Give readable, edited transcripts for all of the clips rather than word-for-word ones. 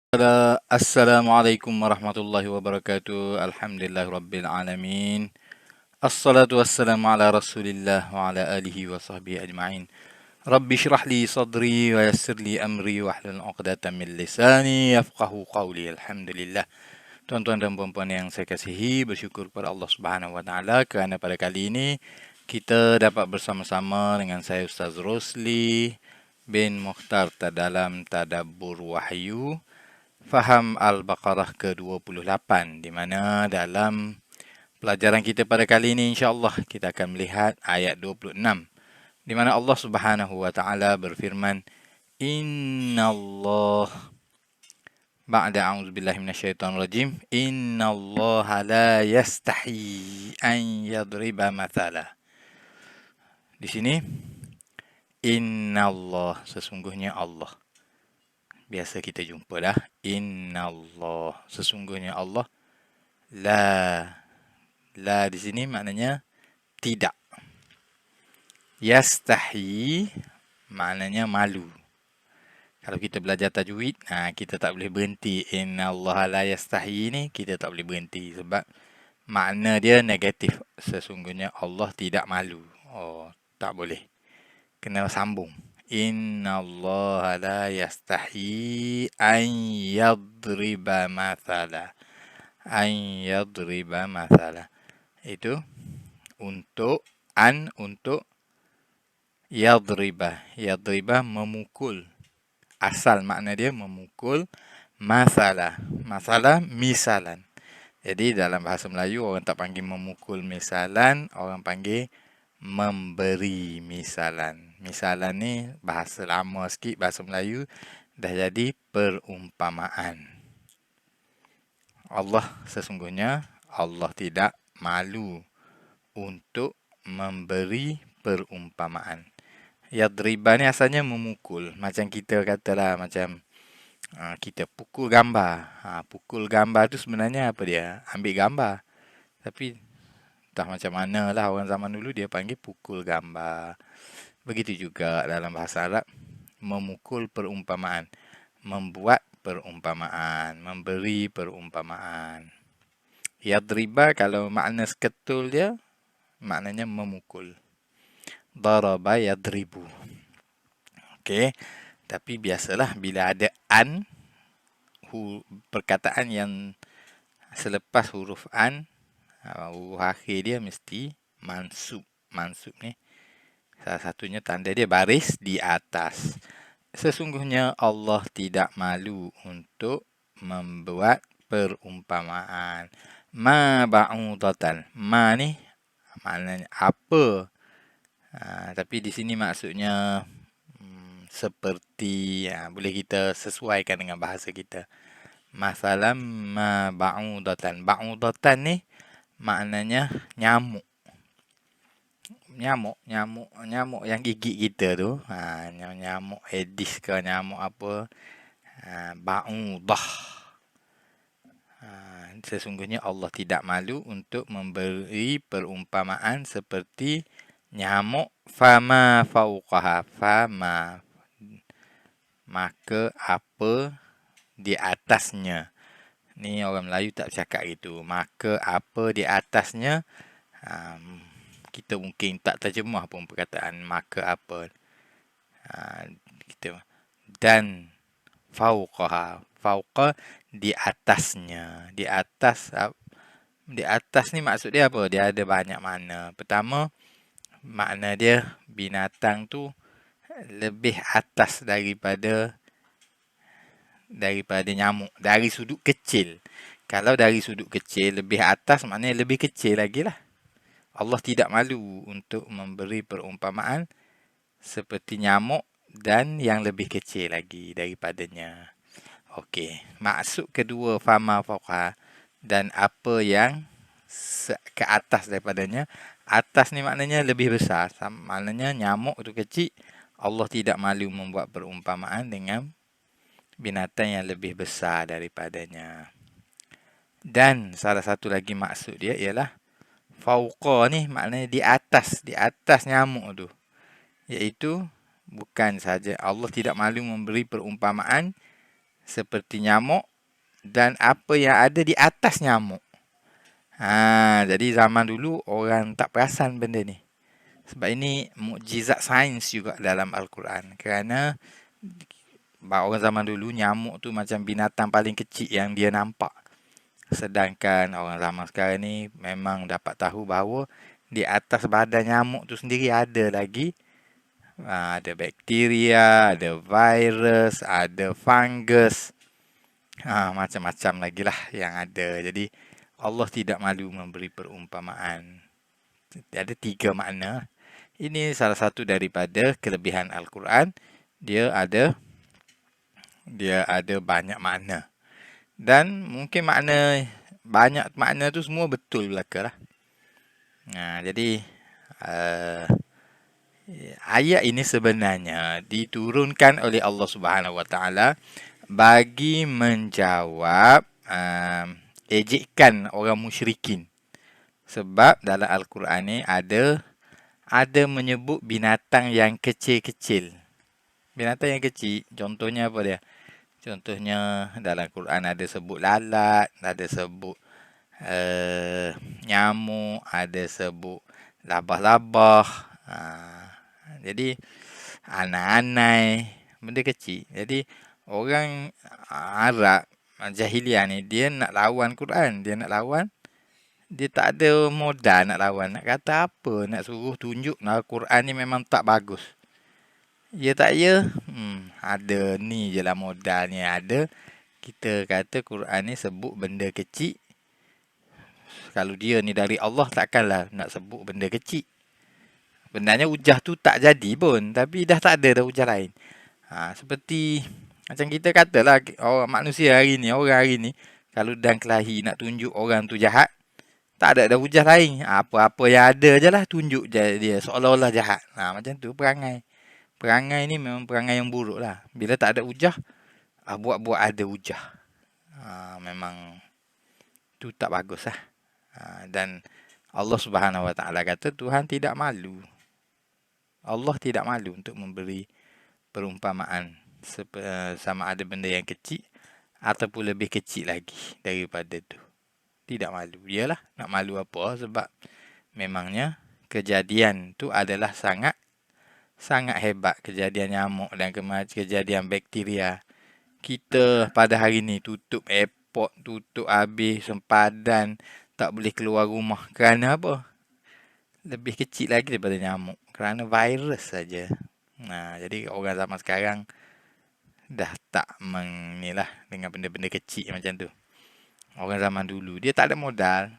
Assalamualaikum warahmatullahi wabarakatuh. Alhamdulillahirabbil alamin. Assalatu wassalamu ala Rasulillah wa ala alihi wa sahbihi ajma'in. Rabbi shrah li sadri wa yassir li amri wa hlul 'uqdatam min lisani yafqahu qawli. Alhamdulillah. Tuan-tuan dan puan-puan yang saya kasihi, bersyukur kepada Allah Subhanahu wa taala kerana pada kali ini kita dapat bersama-sama dengan saya Ustaz Rosli bin Mukhtar dalam Tadabbur Wahyu Faham Al-Baqarah ke-28, di mana dalam pelajaran kita pada kali ini insya-Allah kita akan melihat ayat 26 di mana Allah Subhanahu wa taala berfirman, Innallah ba'da a'udzubillahi minasyaitonir rajim, Innallaha la yastahi an yadriba mathala. Di sini Innallah, sesungguhnya Allah. Biasa kita jumpa dah. Innallah, sesungguhnya Allah. La di sini maknanya tidak. Yastahi maknanya malu. Kalau kita belajar tajwid, kita tak boleh berhenti. Innallaha la yastahi ni kita tak boleh berhenti sebab makna dia negatif. Sesungguhnya Allah tidak malu. Oh, tak boleh. Kena sambung. Innallaha la yastahi an yadriba mathala. An yadriba mathala. Itu untuk untuk yadriba. Yadriba memukul. Asal makna dia memukul. Mathala. Mathala misalan. Jadi dalam bahasa Melayu orang tak panggil memukul misalan, orang panggil memberi misalan. Misalan ni bahasa lama sikit, bahasa Melayu dah jadi perumpamaan. Allah sesungguhnya Allah tidak malu untuk memberi perumpamaan. Yadriba ni asalnya memukul. Macam kita katalah, macam kita pukul gambar. Pukul gambar tu sebenarnya apa dia? Ambil gambar. Tapi entah macam mana lah orang zaman dulu dia panggil pukul gambar. Begitu juga dalam bahasa Arab, memukul perumpamaan, membuat perumpamaan, memberi perumpamaan. Yadriba kalau makna seketul dia, maknanya memukul. Daraba yadribu. Okey, tapi biasalah bila ada an, perkataan yang selepas huruf an, huruf akhir dia mesti mansub. Mansub ni salah satunya tanda dia baris di atas. Sesungguhnya Allah tidak malu untuk membuat perumpamaan. Ma ba'udatan. Ma ni maknanya apa? Tapi di sini maksudnya seperti, boleh kita sesuaikan dengan bahasa kita. Masalam ma ba'udatan. Ba'udatan ni maknanya nyamuk. Nyamuk yang gigit kita tu, nyamuk Aedes ke nyamuk apa, ba'udah. Sesungguhnya Allah tidak malu untuk memberi perumpamaan seperti nyamuk. Fama fauqaha. Fama, maka apa di atasnya. Ni orang Melayu tak cakap gitu. Maka apa di atasnya. Kita mungkin tak terjemah pun perkataan maka apa. Dan fauqaha. Fauqa di atasnya. Di atas ni maksud dia apa? Dia ada banyak makna. Pertama, makna dia binatang tu lebih atas daripada nyamuk. Dari sudut kecil. Kalau dari sudut kecil lebih atas maknanya lebih kecil lagi lah. Allah tidak malu untuk memberi perumpamaan seperti nyamuk dan yang lebih kecil lagi daripadanya. Okey, maksud kedua fama fauqa dan apa yang ke atas daripadanya. Atas ni maknanya lebih besar. Maknanya nyamuk tu kecil. Allah tidak malu membuat perumpamaan dengan binatang yang lebih besar daripadanya. Dan salah satu lagi maksud dia ialah fauqa ni maknanya di atas nyamuk tu. Iaitu bukan saja Allah tidak malu memberi perumpamaan seperti nyamuk dan apa yang ada di atas nyamuk. Jadi zaman dulu orang tak perasan benda ni. Sebab ini mukjizat sains juga dalam Al-Quran. Kerana orang zaman dulu nyamuk tu macam binatang paling kecil yang dia nampak. Sedangkan orang zaman sekarang ni memang dapat tahu bahawa di atas badan nyamuk tu sendiri ada lagi ada bakteria, ada virus, ada fungus, macam-macam lagi lah yang ada. Jadi Allah tidak malu memberi perumpamaan. Ada 3 makna. Ini salah satu daripada kelebihan Al-Quran. Dia ada banyak makna. Dan mungkin banyak makna tu semua betul belaka lah. Jadi ayat ini sebenarnya diturunkan oleh Allah Subhanahu Wa Taala bagi menjawab ejekan orang musyrikin. Sebab dalam Al-Quran ni ada menyebut binatang yang kecil-kecil. Binatang yang kecil, contohnya apa dia? Contohnya dalam Quran ada sebut lalat, ada sebut nyamuk, ada sebut labah-labah. Jadi anai-anai, benda kecil. Jadi orang Arab jahiliah ni dia nak lawan Quran, dia tak ada modal nak lawan. Nak kata apa, nak suruh tunjuk Quran ni memang tak bagus. Ya tak ya? Ada ni je lah modalnya ada. Kita kata Quran ni sebut benda kecil. Kalau dia ni dari Allah takkanlah nak sebut benda kecil. Sebenarnya hujah tu tak jadi pun. Tapi dah tak ada dah hujah lain. Seperti macam kita katalah orang manusia hari ni, orang hari ni. Kalau dan kelahi nak tunjuk orang tu jahat. Tak ada dah hujah lain. Apa-apa yang ada je lah tunjuk je dia. Seolah-olah jahat. Macam tu perangai. Perangai ni memang perangai yang buruk lah. Bila tak ada hujah, buat-buat ada hujah. Memang tu tak bagus lah. Dan Allah Subhanahu Wa Taala kata Tuhan tidak malu. Allah tidak malu untuk memberi perumpamaan sama ada benda yang kecil ataupun lebih kecil lagi daripada tu. Tidak malu. Yalah, nak malu apa? Sebab memangnya kejadian tu adalah sangat hebat. Kejadian nyamuk dan kejadian bakteria. Kita pada hari ni tutup airport, tutup habis sempadan, tak boleh keluar rumah. Kerana apa? Lebih kecil lagi daripada nyamuk. Kerana virus saja. Jadi orang zaman sekarang dah tak menilah dengan benda-benda kecil macam tu. Orang zaman dulu dia tak ada modal.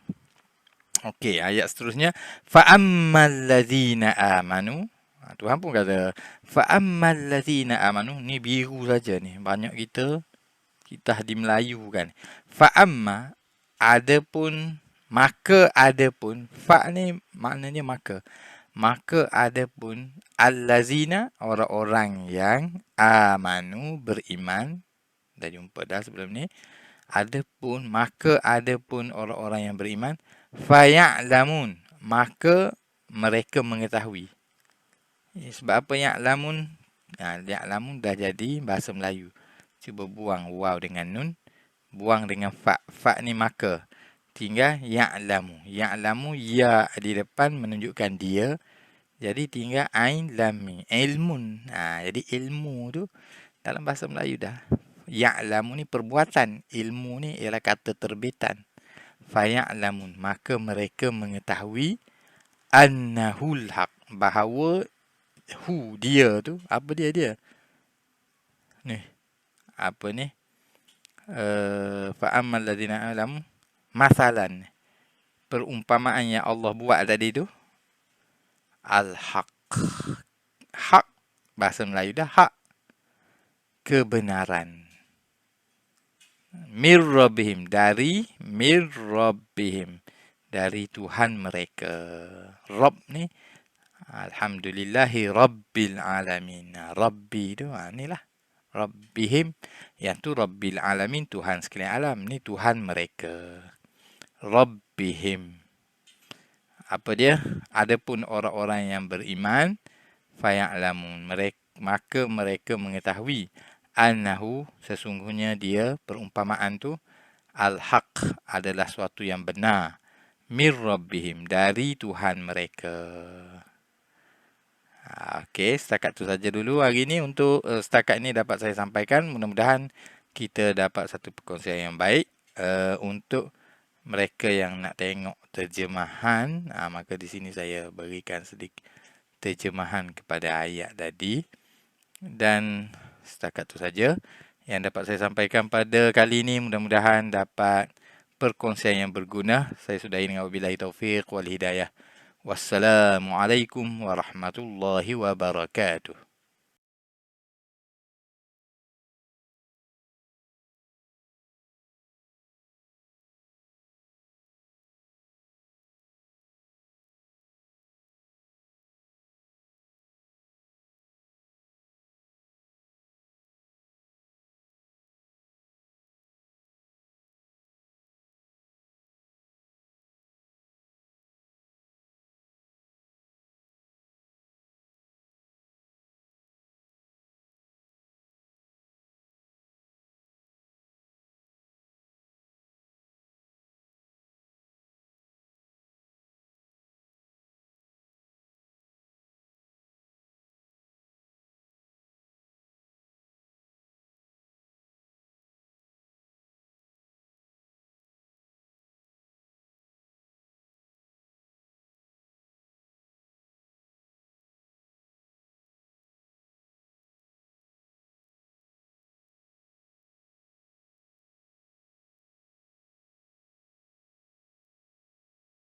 Okey, ayat seterusnya fa'ammal ladzina amanu. Tuhan pun kata fa'ammal ladzina amanu, ni biru saja ni. Banyak kita di Melayu kan. Fa'amma adapun, maka adapun, fa ni maknanya maka. Maka adapun allazina, orang-orang yang amanu, beriman. Dah jumpa dah sebelum ni. Maka adapun orang-orang yang beriman, faya'lamun, maka mereka mengetahui. Sebab apa ya'lamun? Ya'lamun dah jadi bahasa Melayu. Cuba buang waw dengan nun, buang dengan fa. Fa ni maka. Tinggal ya'lamu. Ya'lamu ya di depan menunjukkan dia. Jadi tinggal ain lam mim. Ilmun. Jadi ilmu tu dalam bahasa Melayu dah. Ya'lamu ni perbuatan. Ilmu ni ialah kata terbitan. Faya'lamun, maka mereka mengetahui annahul haq, bahawa dia tu, apa dia? Ni. Apa ni? Fa'ammal ladzina alamu masalan. Perumpamaan yang Allah buat tadi tu al-haq. Hak bahasa Melayu dah hak. Kebenaran. Mir rabbihim, dari Tuhan mereka. Rabb ni alhamdulillahi rabbil alamin. Rabbi tu inilah rabbihim, yang tu rabbil alamin, Tuhan sekalian alam. Ni Tuhan mereka. Rabbihim. Apa dia? Adapun orang-orang yang beriman, faya'lamun, maka mereka mengetahui annahu, sesungguhnya dia perumpamaan tu al-haq adalah suatu yang benar, mir rabbihim, dari Tuhan mereka. Okey, setakat tu saja dulu hari ini untuk setakat ini dapat saya sampaikan. Mudah-mudahan kita dapat satu perkongsian yang baik untuk mereka yang nak tengok terjemahan. Maka di sini saya berikan sedikit terjemahan kepada ayat tadi. Dan setakat tu saja yang dapat saya sampaikan pada kali ini. Mudah-mudahan dapat perkongsian yang berguna. Saya sudahi dengan wabillahi taufiq wal hidayah. Wassalamualaikum warahmatullahi wabarakatuh.